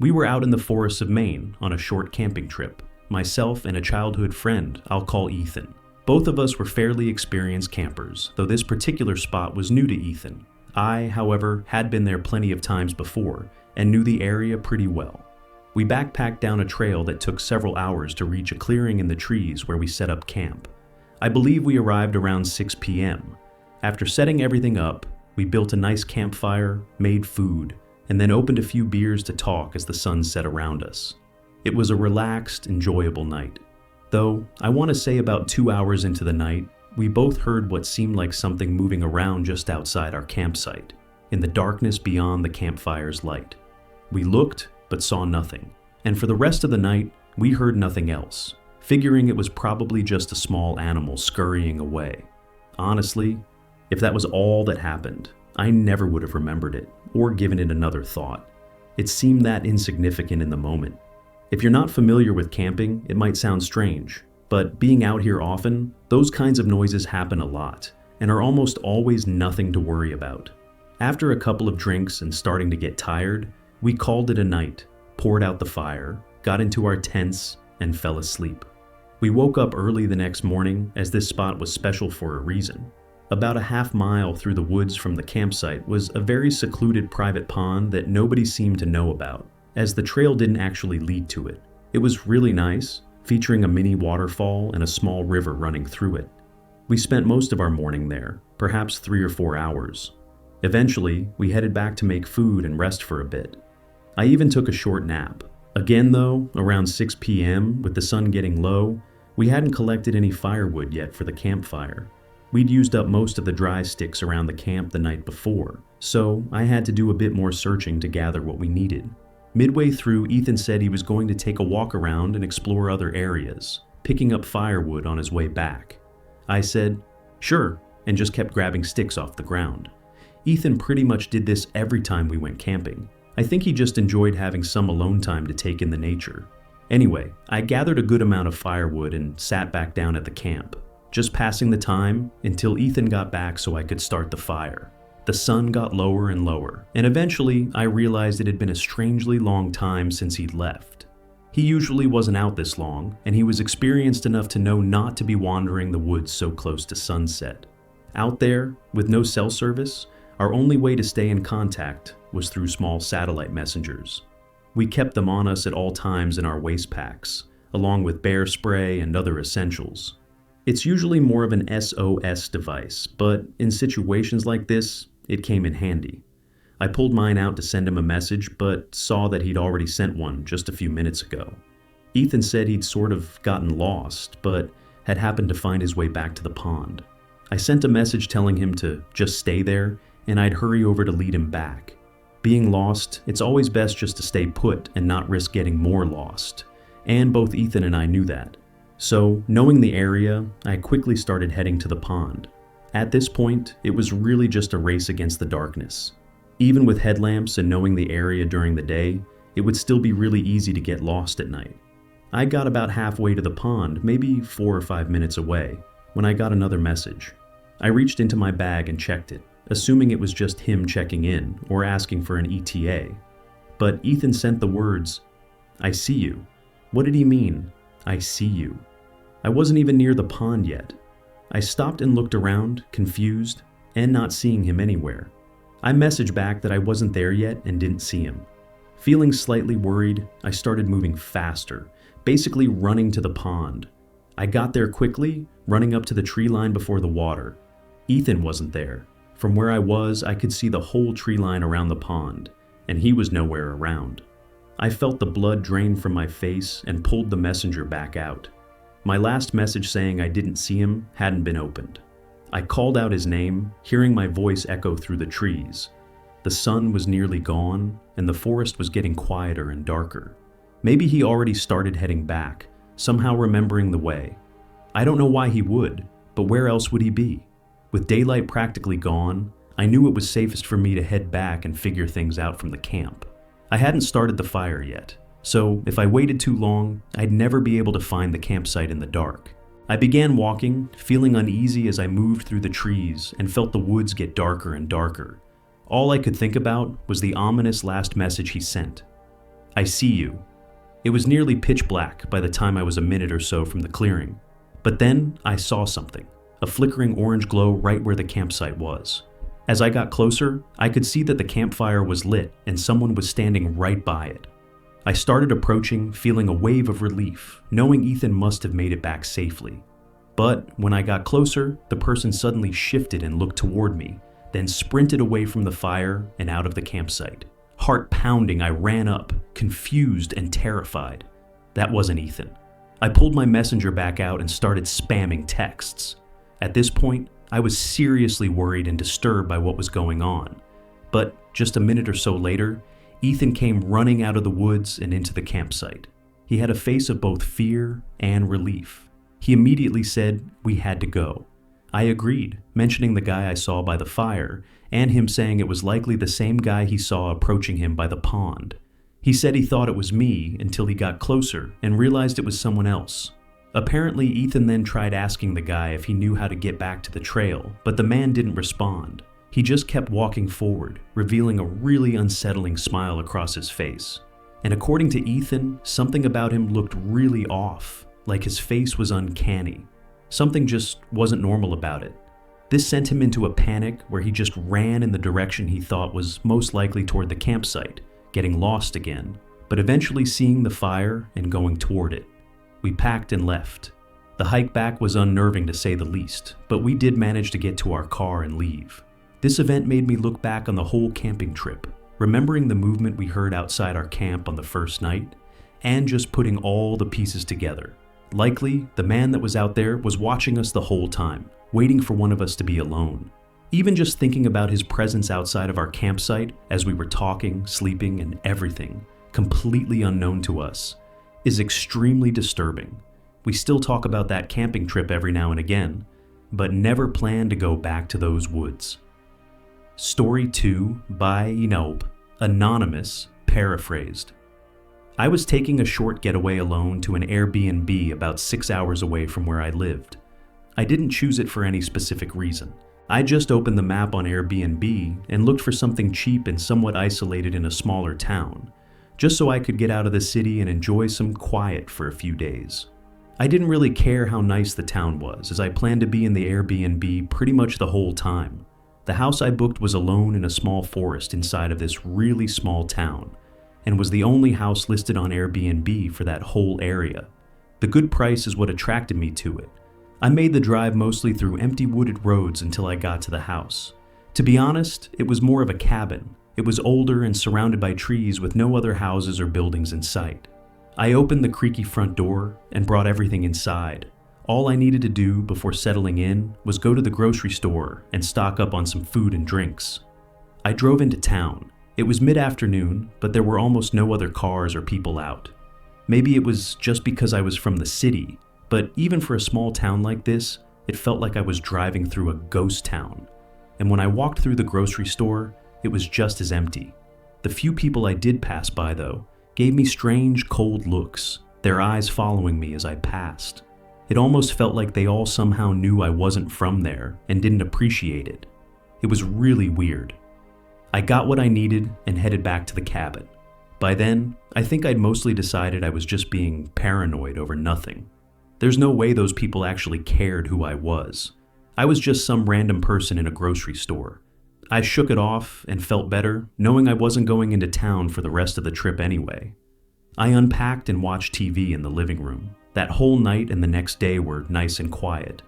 We were out in the forests of Maine on a short camping trip, myself and a childhood friend I'll call Ethan. Both of us were fairly experienced campers, though this particular spot was new to Ethan. I, however, had been there plenty of times before and knew the area pretty well. We backpacked down a trail that took several hours to reach a clearing in the trees where we set up camp. I believe we arrived around 6 p.m. After setting everything up, we built a nice campfire, made food, and then opened a few beers to talk as the sun set around us. It was a relaxed, enjoyable night. Though, I want to say about 2 hours into the night, we both heard what seemed like something moving around just outside our campsite, in the darkness beyond the campfire's light. We looked, but saw nothing, and for the rest of the night, we heard nothing else, figuring it was probably just a small animal scurrying away. Honestly, if that was all that happened, I never would have remembered it or given it another thought. It seemed that insignificant in the moment. If you're not familiar with camping, it might sound strange, but being out here often, those kinds of noises happen a lot and are almost always nothing to worry about. After a couple of drinks and starting to get tired, we called it a night, poured out the fire, got into our tents, and fell asleep. We woke up early the next morning as this spot was special for a reason. About a half mile through the woods from the campsite was a very secluded private pond that nobody seemed to know about, as the trail didn't actually lead to it. It was really nice, featuring a mini waterfall and a small river running through it. We spent most of our morning there, perhaps 3 or 4 hours. Eventually, we headed back to make food and rest for a bit. I even took a short nap. Again though, around 6 p.m., with the sun getting low, we hadn't collected any firewood yet for the campfire. We'd used up most of the dry sticks around the camp the night before, so I had to do a bit more searching to gather what we needed. Midway through, Ethan said he was going to take a walk around and explore other areas, picking up firewood on his way back. I said, "Sure," and just kept grabbing sticks off the ground. Ethan pretty much did this every time we went camping. I think he just enjoyed having some alone time to take in the nature. Anyway, I gathered a good amount of firewood and sat back down at the camp, just passing the time until Ethan got back so I could start the fire. The sun got lower and lower, and eventually I realized it had been a strangely long time since he'd left. He usually wasn't out this long, and he was experienced enough to know not to be wandering the woods so close to sunset. Out there, with no cell service, our only way to stay in contact was through small satellite messengers. We kept them on us at all times in our waist packs, along with bear spray and other essentials. It's usually more of an SOS device, but in situations like this, it came in handy. I pulled mine out to send him a message, but saw that he'd already sent one just a few minutes ago. Ethan said he'd sort of gotten lost, but had happened to find his way back to the pond. I sent a message telling him to just stay there, and I'd hurry over to lead him back. Being lost, it's always best just to stay put and not risk getting more lost, and both Ethan and I knew that. So, knowing the area, I quickly started heading to the pond. At this point, it was really just a race against the darkness. Even with headlamps and knowing the area during the day, it would still be really easy to get lost at night. I got about halfway to the pond, maybe 4 or 5 minutes away, when I got another message. I reached into my bag and checked it, assuming it was just him checking in or asking for an ETA. But Ethan sent the words, "I see you." What did he mean, "I see you"? I wasn't even near the pond yet. I stopped and looked around, confused, and not seeing him anywhere. I messaged back that I wasn't there yet and didn't see him. Feeling slightly worried, I started moving faster, basically running to the pond. I got there quickly, running up to the tree line before the water. Ethan wasn't there. From where I was, I could see the whole tree line around the pond, and he was nowhere around. I felt the blood drain from my face and pulled the messenger back out. My last message saying I didn't see him hadn't been opened. I called out his name, hearing my voice echo through the trees. The sun was nearly gone, and the forest was getting quieter and darker. Maybe he already started heading back, somehow remembering the way. I don't know why he would, but where else would he be? With daylight practically gone, I knew it was safest for me to head back and figure things out from the camp. I hadn't started the fire yet, so if I waited too long, I'd never be able to find the campsite in the dark. I began walking, feeling uneasy as I moved through the trees and felt the woods get darker and darker. All I could think about was the ominous last message he sent. I see you." It was nearly pitch black by the time I was a minute or so from the clearing. But then I saw something, a flickering orange glow right where the campsite was. As I got closer, I could see that the campfire was lit and someone was standing right by it. I started approaching, feeling a wave of relief, knowing Ethan must have made it back safely. But when I got closer, the person suddenly shifted and looked toward me, then sprinted away from the fire and out of the campsite. Heart pounding, I ran up, confused and terrified. That wasn't Ethan. I pulled my messenger back out and started spamming texts. At this point, I was seriously worried and disturbed by what was going on. But just a minute or so later, Ethan came running out of the woods and into the campsite. He had a face of both fear and relief. He immediately said we had to go. I agreed, mentioning the guy I saw by the fire, and him saying it was likely the same guy he saw approaching him by the pond. He said he thought it was me until he got closer and realized it was someone else. Apparently, Ethan then tried asking the guy if he knew how to get back to the trail, but the man didn't respond. He just kept walking forward, revealing a really unsettling smile across his face. And according to Ethan, something about him looked really off, like his face was uncanny. Something just wasn't normal about it. This sent him into a panic where he just ran in the direction he thought was most likely toward the campsite, getting lost again, but eventually seeing the fire and going toward it. We packed and left. The hike back was unnerving to say the least, but we did manage to get to our car and leave. This event made me look back on the whole camping trip, remembering the movement we heard outside our camp on the first night, and just putting all the pieces together. Likely, the man that was out there was watching us the whole time, waiting for one of us to be alone. Even just thinking about his presence outside of our campsite as we were talking, sleeping, and everything, completely unknown to us, is extremely disturbing. We still talk about that camping trip every now and again, but never plan to go back to those woods. Story 2 by Anonymous, paraphrased. I was taking a short getaway alone to an Airbnb about 6 hours away from where I lived. I didn't choose it for any specific reason. I just opened the map on Airbnb and looked for something cheap and somewhat isolated in a smaller town, just so I could get out of the city and enjoy some quiet for a few days. I didn't really care how nice the town was, as I planned to be in the Airbnb pretty much the whole time. The house I booked was alone in a small forest inside of this really small town, and was the only house listed on Airbnb for that whole area. The good price is what attracted me to it. I made the drive mostly through empty wooded roads until I got to the house. To be honest, it was more of a cabin. It was older and surrounded by trees with no other houses or buildings in sight. I opened the creaky front door and brought everything inside. All I needed to do before settling in was go to the grocery store and stock up on some food and drinks. I drove into town. It was mid-afternoon, but there were almost no other cars or people out. Maybe it was just because I was from the city, but even for a small town like this, it felt like I was driving through a ghost town. And when I walked through the grocery store, it was just as empty. The few people I did pass by, though, gave me strange, cold looks, their eyes following me as I passed. It almost felt like they all somehow knew I wasn't from there and didn't appreciate it. It was really weird. I got what I needed and headed back to the cabin. By then, I think I'd mostly decided I was just being paranoid over nothing. There's no way those people actually cared who I was. I was just some random person in a grocery store. I shook it off and felt better, knowing I wasn't going into town for the rest of the trip anyway. I unpacked and watched TV in the living room. That whole night and the next day were nice and quiet.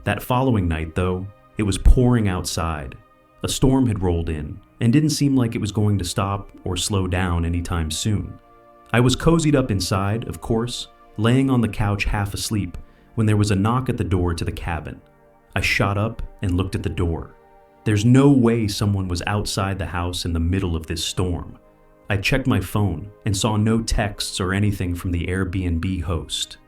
That following night, though, it was pouring outside. A storm had rolled in, and didn't seem like it was going to stop or slow down anytime soon. I was cozied up inside, of course, laying on the couch half asleep, when there was a knock at the door to the cabin. I shot up and looked at the door. There's no way someone was outside the house in the middle of this storm. I checked my phone and saw no texts or anything from the Airbnb host.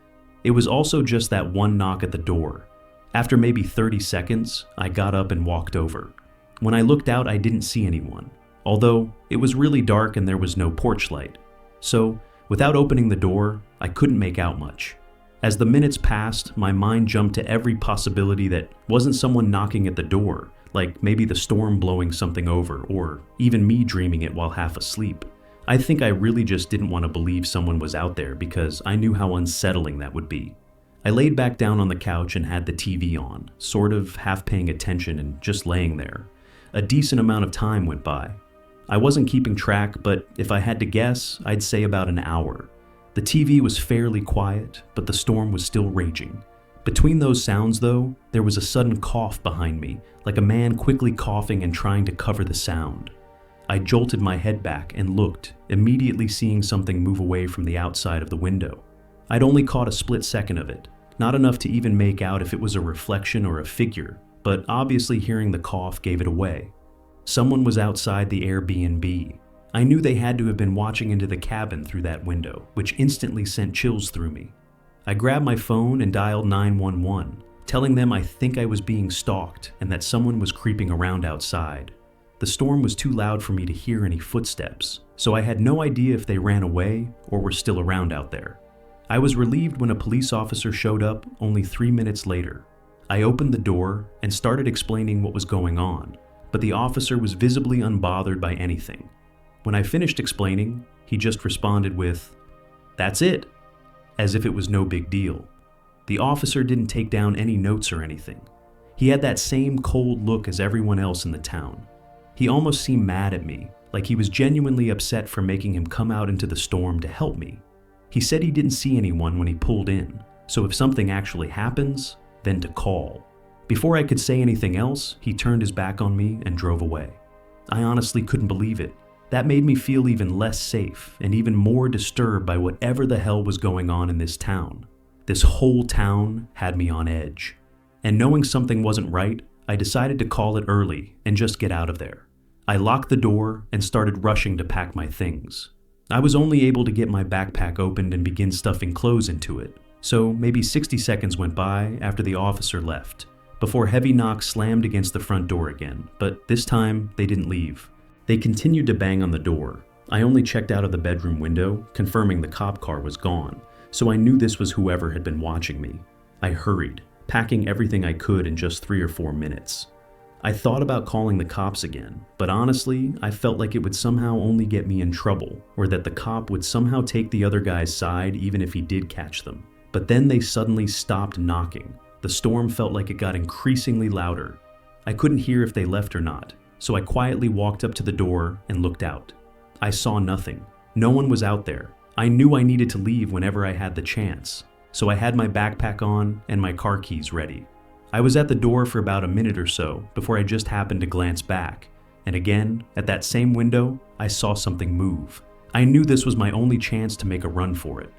It was also just that one knock at the door. After maybe 30 seconds, I got up and walked over. When I looked out, I didn't see anyone, although it was really dark and there was no porch light. So, without opening the door, I couldn't make out much. As the minutes passed, my mind jumped to every possibility that wasn't someone knocking at the door, like maybe the storm blowing something over, or even me dreaming it while half asleep. I think I really just didn't want to believe someone was out there because I knew how unsettling that would be. I laid back down on the couch and had the TV on, sort of half paying attention and just laying there. A decent amount of time went by. I wasn't keeping track, but if I had to guess, I'd say about an hour. The TV was fairly quiet, but the storm was still raging. Between those sounds, though, there was a sudden cough behind me, like a man quickly coughing and trying to cover the sound. I jolted my head back and looked, immediately seeing something move away from the outside of the window. I'd only caught a split second of it, not enough to even make out if it was a reflection or a figure, but obviously hearing the cough gave it away. Someone was outside the Airbnb. I knew they had to have been watching into the cabin through that window, which instantly sent chills through me. I grabbed my phone and dialed 911, telling them I think I was being stalked and that someone was creeping around outside. The storm was too loud for me to hear any footsteps, so I had no idea if they ran away or were still around out there. I was relieved when a police officer showed up only 3 minutes later. I opened the door and started explaining what was going on, but the officer was visibly unbothered by anything. When I finished explaining, he just responded with, "That's it," as if it was no big deal. The officer didn't take down any notes or anything. He had that same cold look as everyone else in the town. He almost seemed mad at me, like he was genuinely upset for making him come out into the storm to help me. He said he didn't see anyone when he pulled in, so if something actually happens, then to call. Before I could say anything else, he turned his back on me and drove away. I honestly couldn't believe it. That made me feel even less safe and even more disturbed by whatever the hell was going on in this town. This whole town had me on edge. And knowing something wasn't right, I decided to call it early and just get out of there. I locked the door and started rushing to pack my things. I was only able to get my backpack opened and begin stuffing clothes into it, so maybe 60 seconds went by after the officer left, before heavy knocks slammed against the front door again, but this time they didn't leave. They continued to bang on the door. I only checked out of the bedroom window, confirming the cop car was gone, so I knew this was whoever had been watching me. I hurried, packing everything I could in just 3 or 4 minutes. I thought about calling the cops again, but honestly, I felt like it would somehow only get me in trouble, or that the cop would somehow take the other guy's side even if he did catch them. But then they suddenly stopped knocking. The storm felt like it got increasingly louder. I couldn't hear if they left or not, so I quietly walked up to the door and looked out. I saw nothing. No one was out there. I knew I needed to leave whenever I had the chance, so I had my backpack on and my car keys ready. I was at the door for about a minute or so before I just happened to glance back, and again, at that same window, I saw something move. I knew this was my only chance to make a run for it.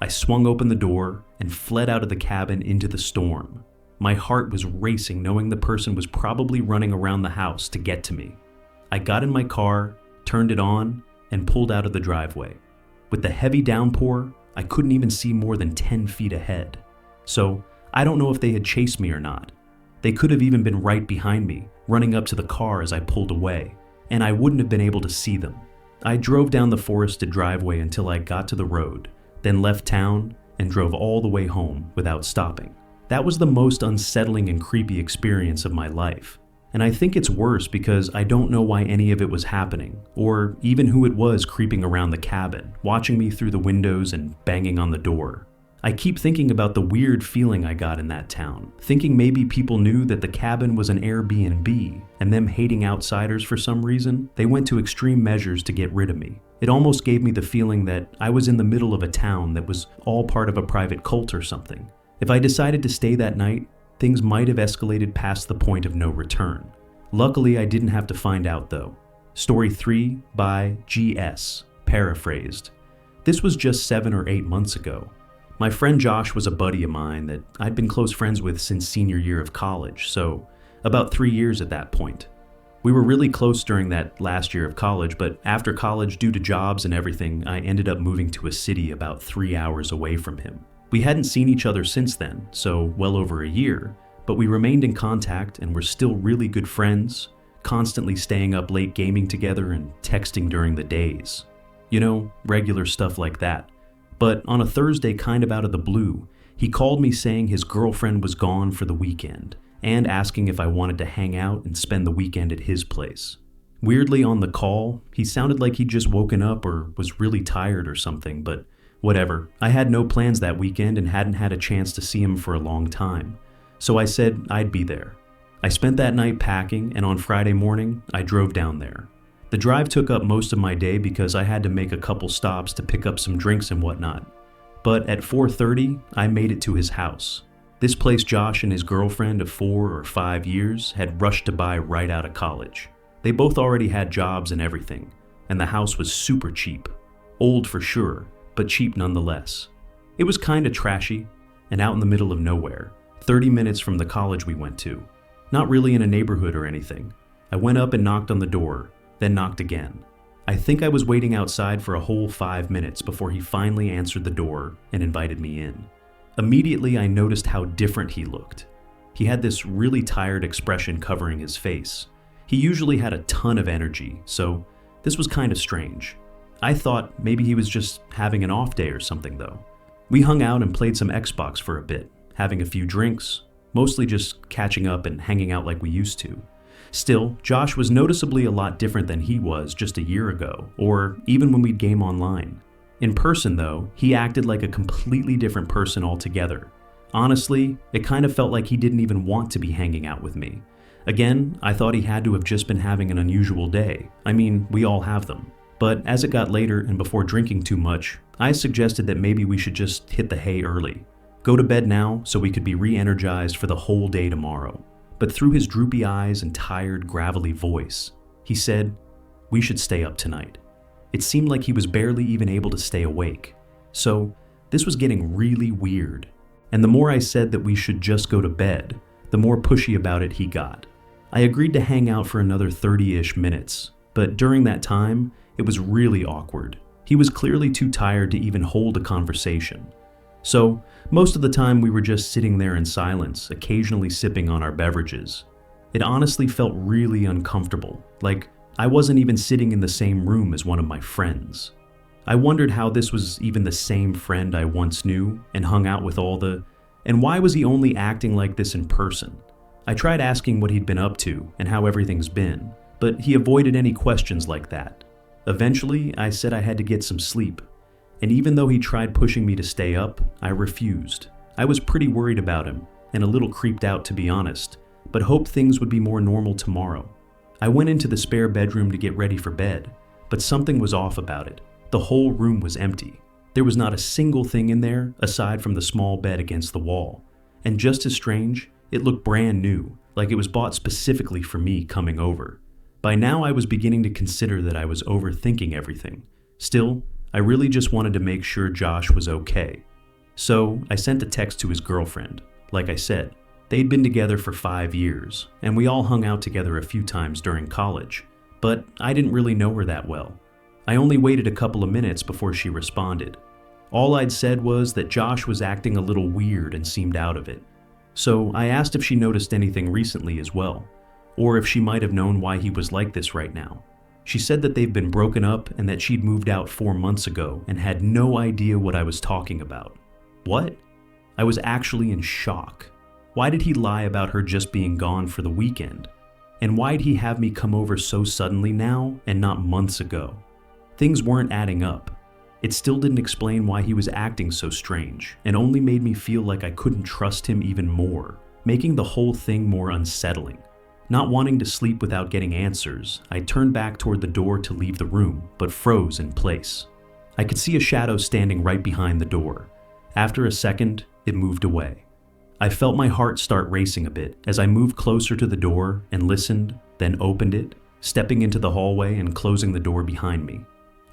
I swung open the door and fled out of the cabin into the storm. My heart was racing knowing the person was probably running around the house to get to me. I got in my car, turned it on, and pulled out of the driveway. With the heavy downpour, I couldn't even see more than 10 feet ahead. So, I don't know if they had chased me or not. They could have even been right behind me, running up to the car as I pulled away, and I wouldn't have been able to see them. I drove down the forested driveway until I got to the road, then left town and drove all the way home without stopping. That was the most unsettling and creepy experience of my life. And I think it's worse because I don't know why any of it was happening, or even who it was creeping around the cabin, watching me through the windows and banging on the door. I keep thinking about the weird feeling I got in that town, thinking maybe people knew that the cabin was an Airbnb, and them hating outsiders for some reason, they went to extreme measures to get rid of me. It almost gave me the feeling that I was in the middle of a town that was all part of a private cult or something. If I decided to stay that night, things might have escalated past the point of no return. Luckily, I didn't have to find out though. Story 3 by G.S., paraphrased. This was just 7 or 8 months ago. My friend Josh was a buddy of mine that I'd been close friends with since senior year of college, so about 3 years at that point. We were really close during that last year of college, but after college, due to jobs and everything, I ended up moving to a city about 3 hours away from him. We hadn't seen each other since then, so well over a year, but we remained in contact and were still really good friends, constantly staying up late gaming together and texting during the days. You know, regular stuff like that. But on a Thursday, kind of out of the blue, he called me saying his girlfriend was gone for the weekend and asking if I wanted to hang out and spend the weekend at his place. Weirdly, on the call, he sounded like he'd just woken up or was really tired or something, but whatever. I had no plans that weekend and hadn't had a chance to see him for a long time, so I said I'd be there. I spent that night packing, and on Friday morning, I drove down there. The drive took up most of my day because I had to make a couple stops to pick up some drinks and whatnot. But at 4:30, I made it to his house. This place Josh and his girlfriend of 4 or 5 years had rushed to buy right out of college. They both already had jobs and everything, and the house was super cheap. Old for sure, but cheap nonetheless. It was kinda trashy, and out in the middle of nowhere, 30 minutes from the college we went to. Not really in a neighborhood or anything. I went up and knocked on the door, then knocked again. I think I was waiting outside for a whole 5 minutes before he finally answered the door and invited me in. Immediately, I noticed how different he looked. He had this really tired expression covering his face. He usually had a ton of energy, so this was kind of strange. I thought maybe he was just having an off day or something though. We hung out and played some Xbox for a bit, having a few drinks, mostly just catching up and hanging out like we used to. Still, Josh was noticeably a lot different than he was just a year ago, or even when we'd game online. In person though, he acted like a completely different person altogether. Honestly, it kind of felt like he didn't even want to be hanging out with me. Again, I thought he had to have just been having an unusual day. I mean, we all have them. But as it got later and before drinking too much, I suggested that maybe we should just hit the hay early. Go to bed now so we could be re-energized for the whole day tomorrow. But through his droopy eyes and tired, gravelly voice, he said, "We should stay up tonight." It seemed like he was barely even able to stay awake. So, this was getting really weird. And the more I said that we should just go to bed, the more pushy about it he got. I agreed to hang out for another 30-ish minutes, but during that time, it was really awkward. He was clearly too tired to even hold a conversation. So, most of the time we were just sitting there in silence, occasionally sipping on our beverages. It honestly felt really uncomfortable, like I wasn't even sitting in the same room as one of my friends. I wondered how this was even the same friend I once knew and hung out with and why was he only acting like this in person? I tried asking what he'd been up to and how everything's been, but he avoided any questions like that. Eventually, I said I had to get some sleep, and even though he tried pushing me to stay up, I refused. I was pretty worried about him, and a little creeped out to be honest, but hoped things would be more normal tomorrow. I went into the spare bedroom to get ready for bed, but something was off about it. The whole room was empty. There was not a single thing in there aside from the small bed against the wall. And just as strange, it looked brand new, like it was bought specifically for me coming over. By now I was beginning to consider that I was overthinking everything. Still, I really just wanted to make sure Josh was okay. So I sent a text to his girlfriend. Like I said, they'd been together for 5 years, and we all hung out together a few times during college, but I didn't really know her that well. I only waited a couple of minutes before she responded. All I'd said was that Josh was acting a little weird and seemed out of it. So I asked if she noticed anything recently as well, or if she might have known why he was like this right now. She said that they've been broken up and that she'd moved out 4 months ago and had no idea what I was talking about. What? I was actually in shock. Why did he lie about her just being gone for the weekend? And why'd he have me come over so suddenly now and not months ago? Things weren't adding up. It still didn't explain why he was acting so strange, and only made me feel like I couldn't trust him even more, making the whole thing more unsettling. Not wanting to sleep without getting answers, I turned back toward the door to leave the room, but froze in place. I could see a shadow standing right behind the door. After a second, it moved away. I felt my heart start racing a bit as I moved closer to the door and listened, then opened it, stepping into the hallway and closing the door behind me.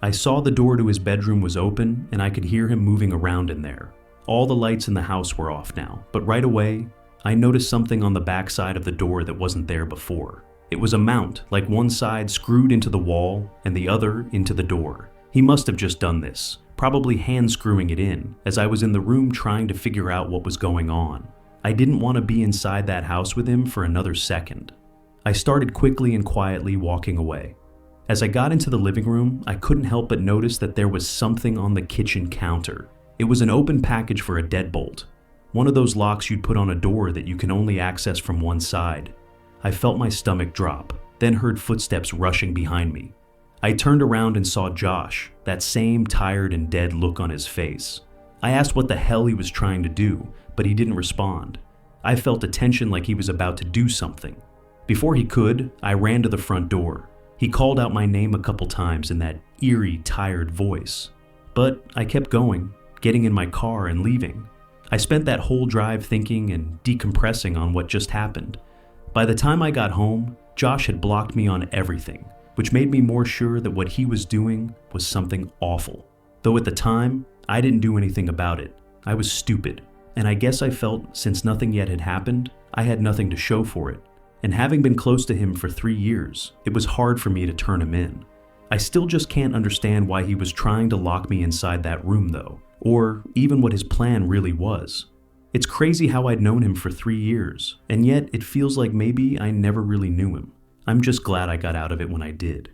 I saw the door to his bedroom was open and I could hear him moving around in there. All the lights in the house were off now, but right away, I noticed something on the back side of the door that wasn't there before. It was a mount, like one side screwed into the wall and the other into the door. He must have just done this, probably hand screwing it in, as I was in the room trying to figure out what was going on. I didn't want to be inside that house with him for another second. I started quickly and quietly walking away. As I got into the living room, I couldn't help but notice that there was something on the kitchen counter. It was an open package for a deadbolt, one of those locks you'd put on a door that you can only access from one side. I felt my stomach drop. then heard footsteps rushing behind me. I turned around and saw Josh, that same tired and dead look on his face. I asked what the hell he was trying to do, but he didn't respond. I felt a tension like he was about to do something. Before he could, I ran to the front door. He called out my name a couple times in that eerie, tired voice. But I kept going, getting in my car and leaving. I spent that whole drive thinking and decompressing on what just happened. By the time I got home, Josh had blocked me on everything, which made me more sure that what he was doing was something awful. Though at the time, I didn't do anything about it. I was stupid, and I guess I felt since nothing yet had happened, I had nothing to show for it. And having been close to him for 3 years, it was hard for me to turn him in. I still just can't understand why he was trying to lock me inside that room though, or even what his plan really was. It's crazy how I'd known him for 3 years, and yet it feels like maybe I never really knew him. I'm just glad I got out of it when I did.